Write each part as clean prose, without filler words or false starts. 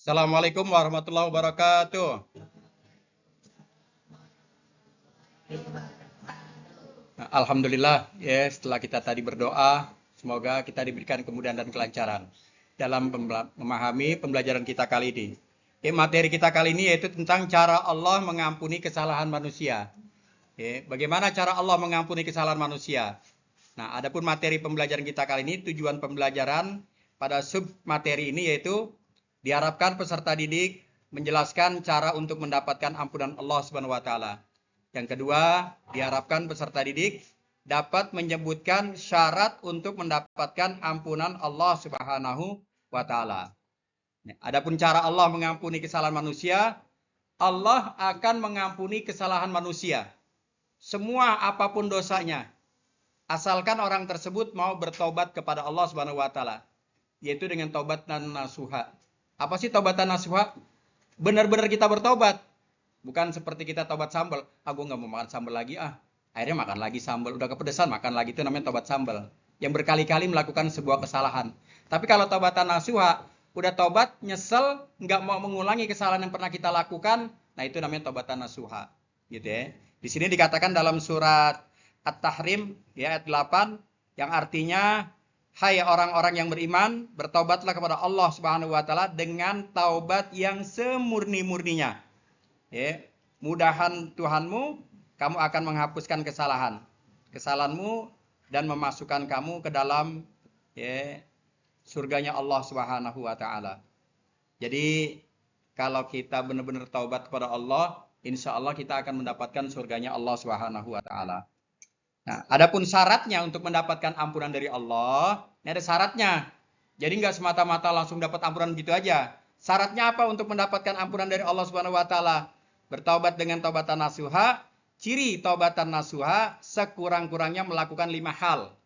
Assalamualaikum warahmatullahi wabarakatuh. Nah, Alhamdulillah, ya setelah kita tadi berdoa, semoga kita diberikan kemudahan dan kelancaran dalam memahami pembelajaran kita kali ini. Materi kita kali ini yaitu tentang cara Allah mengampuni kesalahan manusia. Bagaimana cara Allah mengampuni kesalahan manusia? Nah, adapun materi pembelajaran kita kali ini, tujuan pembelajaran pada sub materi ini yaitu diharapkan peserta didik menjelaskan cara untuk mendapatkan ampunan Allah Subhanahu wa taala. Yang kedua, diharapkan peserta didik dapat menyebutkan syarat untuk mendapatkan ampunan Allah Subhanahu wa taala. Adapun cara Allah mengampuni kesalahan manusia, Allah akan mengampuni kesalahan manusia. Semua apapun dosanya, asalkan orang tersebut mau bertobat kepada Allah Subhanahu wa taala, yaitu dengan taubatan nasuha. Apa sih taubatan nasuha? Benar-benar kita bertobat. Bukan seperti kita tobat sambal. Gue nggak mau makan sambal lagi Akhirnya makan lagi sambal. Udah kepedesan makan lagi. Itu namanya tobat sambal. Yang berkali-kali melakukan sebuah kesalahan. Tapi kalau taubatan nasuha, udah tobat, nyesel, nggak mau mengulangi kesalahan yang pernah kita lakukan. Nah itu namanya taubatan nasuha. Gitu ya. Di sini dikatakan dalam surat At-Tahrim ya, ayat 8. Yang artinya, hai orang-orang yang beriman, bertaubatlah kepada Allah Subhanahu wa taala dengan taubat yang semurni-murninya. Ya, mudahan Tuhanmu, kamu akan menghapuskan kesalahanmu dan memasukkan kamu ke dalam surganya Allah Subhanahu wa taala. Jadi kalau kita benar-benar taubat kepada Allah, insya Allah kita akan mendapatkan surganya Allah Subhanahu wa taala. Nah, adapun syaratnya untuk mendapatkan ampunan dari Allah, ini ada syaratnya. Jadi nggak semata-mata langsung dapat ampunan gitu aja. Syaratnya apa untuk mendapatkan ampunan dari Allah Subhanahu wa taala? Bertaubat dengan taubatan nasuha. Ciri taubatan nasuha sekurang-kurangnya melakukan 5 hal.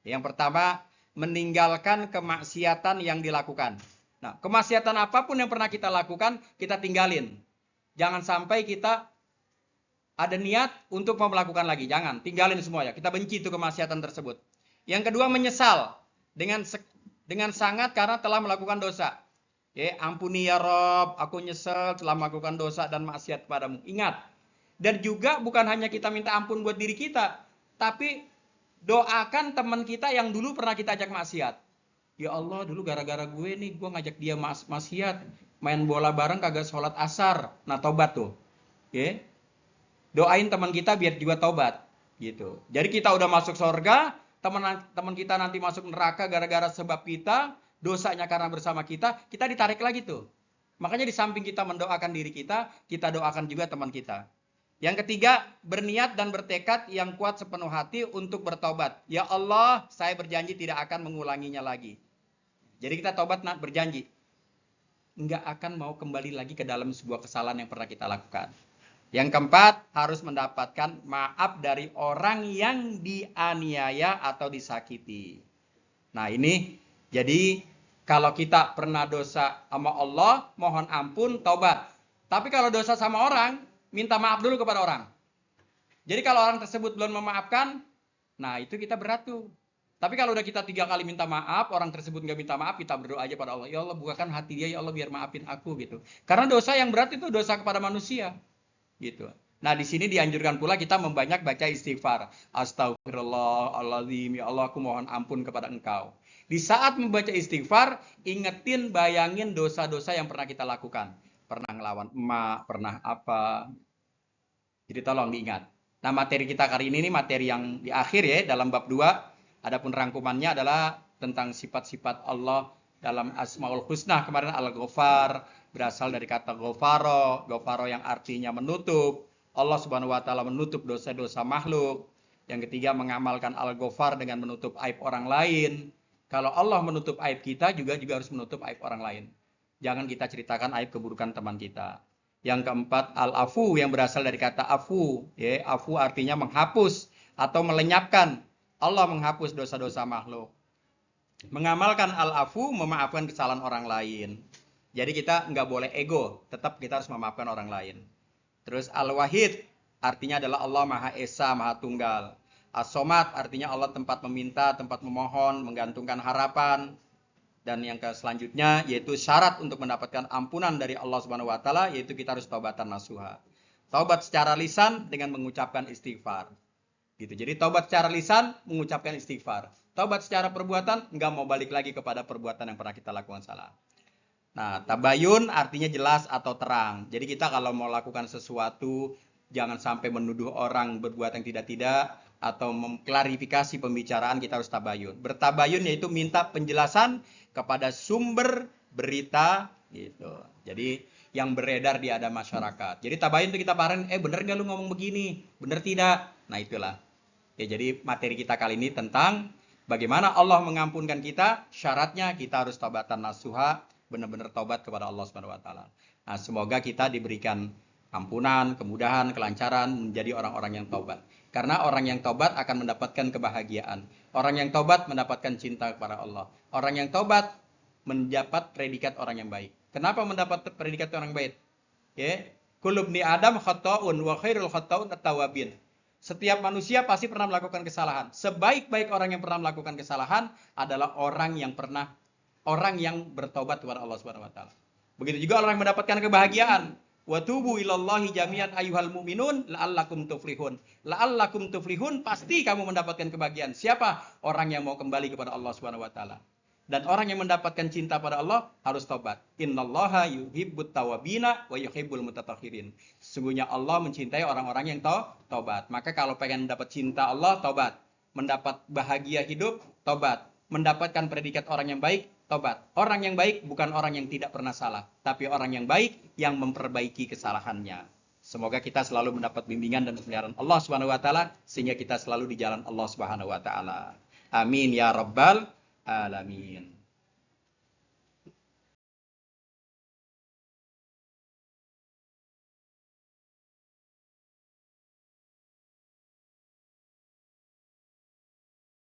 Yang pertama, meninggalkan kemaksiatan yang dilakukan. Nah, kemaksiatan apapun yang pernah kita lakukan, kita tinggalin. Jangan sampai kita ada niat untuk mau melakukan lagi. Jangan, tinggalin semua ya. Kita benci itu kemaksiatan tersebut. Yang kedua, menyesal dengan sangat karena telah melakukan dosa. Ampuni ya Rob, aku nyesel telah melakukan dosa dan maksiat padamu. Ingat, dan juga bukan hanya kita minta ampun buat diri kita, tapi doakan teman kita yang dulu pernah kita ajak maksiat. Ya Allah, dulu gara-gara gue nih, gue ngajak dia maksiat, main bola bareng kagak sholat asar. Nah, tobat tuh. Doain teman kita biar juga tobat. Gitu. Jadi kita udah masuk surga, teman kita nanti masuk neraka gara-gara sebab kita, dosanya karena bersama kita ditarik lagi tuh. Makanya di samping kita mendoakan diri kita doakan juga teman kita. Yang ketiga, berniat dan bertekad yang kuat sepenuh hati untuk bertobat. Ya Allah, saya berjanji tidak akan mengulanginya lagi. Jadi kita tobat berjanji. Enggak akan mau kembali lagi ke dalam sebuah kesalahan yang pernah kita lakukan. Yang keempat, harus mendapatkan maaf dari orang yang dianiaya atau disakiti. Nah ini, jadi kalau kita pernah dosa sama Allah, mohon ampun, taubat. Tapi kalau dosa sama orang, minta maaf dulu kepada orang. Jadi kalau orang tersebut belum memaafkan, nah itu kita berat tuh. Tapi kalau udah kita 3 kali minta maaf, orang tersebut nggak minta maaf, kita berdoa aja pada Allah. Ya Allah, bukakan hati dia, ya Allah biar maafin aku gitu. Karena dosa yang berat itu dosa kepada manusia. Gitu. Nah di sini dianjurkan pula kita membanyak baca istighfar. Astagfirullahaladzim, ya Allah aku mohon ampun kepada engkau. Di saat membaca istighfar, ingetin, bayangin dosa-dosa yang pernah kita lakukan. Pernah ngelawan emak, pernah apa. Jadi tolong diingat. Nah materi kita kali ini materi yang di akhir ya, dalam bab 2. Adapun rangkumannya adalah tentang sifat-sifat Allah dalam Asmaul Husna. Kemarin Al-Ghafar berasal dari kata Ghafaro. Ghafaro yang artinya menutup. Allah Subhanahu wa taala menutup dosa-dosa makhluk. Yang ketiga, mengamalkan Al-Ghafar dengan menutup aib orang lain. Kalau Allah menutup aib kita, juga harus menutup aib orang lain. Jangan kita ceritakan aib keburukan teman kita. Yang keempat, Al-Afu yang berasal dari kata afu. Afu artinya menghapus atau melenyapkan. Allah menghapus dosa-dosa makhluk. Mengamalkan Al-Afu, memaafkan kesalahan orang lain. Jadi kita nggak boleh ego, tetap kita harus memaafkan orang lain. Terus Al-Wahid artinya adalah Allah Maha Esa, Maha Tunggal. As-Somad artinya Allah tempat meminta, tempat memohon, menggantungkan harapan. Dan yang selanjutnya yaitu syarat untuk mendapatkan ampunan dari Allah Subhanahu wa taala yaitu kita harus taubatan nasuha. Taubat secara lisan dengan mengucapkan istighfar. Gitu. Jadi taubat secara lisan mengucapkan istighfar. Taubat secara perbuatan enggak mau balik lagi kepada perbuatan yang pernah kita lakukan salah. Nah, tabayun artinya jelas atau terang. Jadi kita kalau mau lakukan sesuatu jangan sampai menuduh orang berbuat yang tidak-tidak atau mengklarifikasi pembicaraan, kita harus tabayun. Bertabayun yaitu minta penjelasan kepada sumber berita gitu. Jadi yang beredar di ada masyarakat. Jadi tabayun itu kita pahamin, bener nggak lu ngomong begini? Bener tidak? Nah itulah. Ya, jadi materi kita kali ini tentang bagaimana Allah mengampunkan kita. Syaratnya kita harus taubatan nasuha, benar-benar taubat kepada Allah Subhanahu wa taala. Nah, semoga kita diberikan ampunan, kemudahan, kelancaran menjadi orang-orang yang taubat. Karena orang yang taubat akan mendapatkan kebahagiaan. Orang yang taubat mendapatkan cinta kepada Allah. Orang yang taubat mendapat predikat orang yang baik. Kenapa mendapat predikat orang yang baik? Ya, kullu ibni Adam khata'un wa khairul khata'un at-tawwabin. Setiap manusia pasti pernah melakukan kesalahan. Sebaik-baik orang yang pernah melakukan kesalahan adalah orang yang bertobat kepada Allah Subhanahu wa taala. Begitu juga orang yang mendapatkan kebahagiaan. Wa tubu ilallahi jami'an ayyuhal mu'minun la'allakum tuflihun. La'allakum tuflihun, pasti kamu mendapatkan kebahagiaan. Siapa? Orang yang mau kembali kepada Allah Subhanahu wa taala. Dan orang yang mendapatkan cinta pada Allah harus taubat. Innallaha yuhibbut tawabina wa yuhibbul mutatahhirin. Sesungguhnya Allah mencintai orang-orang yang taubat. Maka kalau pengen mendapat cinta Allah, taubat. Mendapat bahagia hidup, taubat. Mendapatkan predikat orang yang baik, taubat. Orang yang baik bukan orang yang tidak pernah salah, tapi orang yang baik yang memperbaiki kesalahannya. Semoga kita selalu mendapat bimbingan dan pemeliharaan Allah Subhanahu wa taala sehingga kita selalu di jalan Allah Subhanahu wa taala. Amin ya rabbal alamin.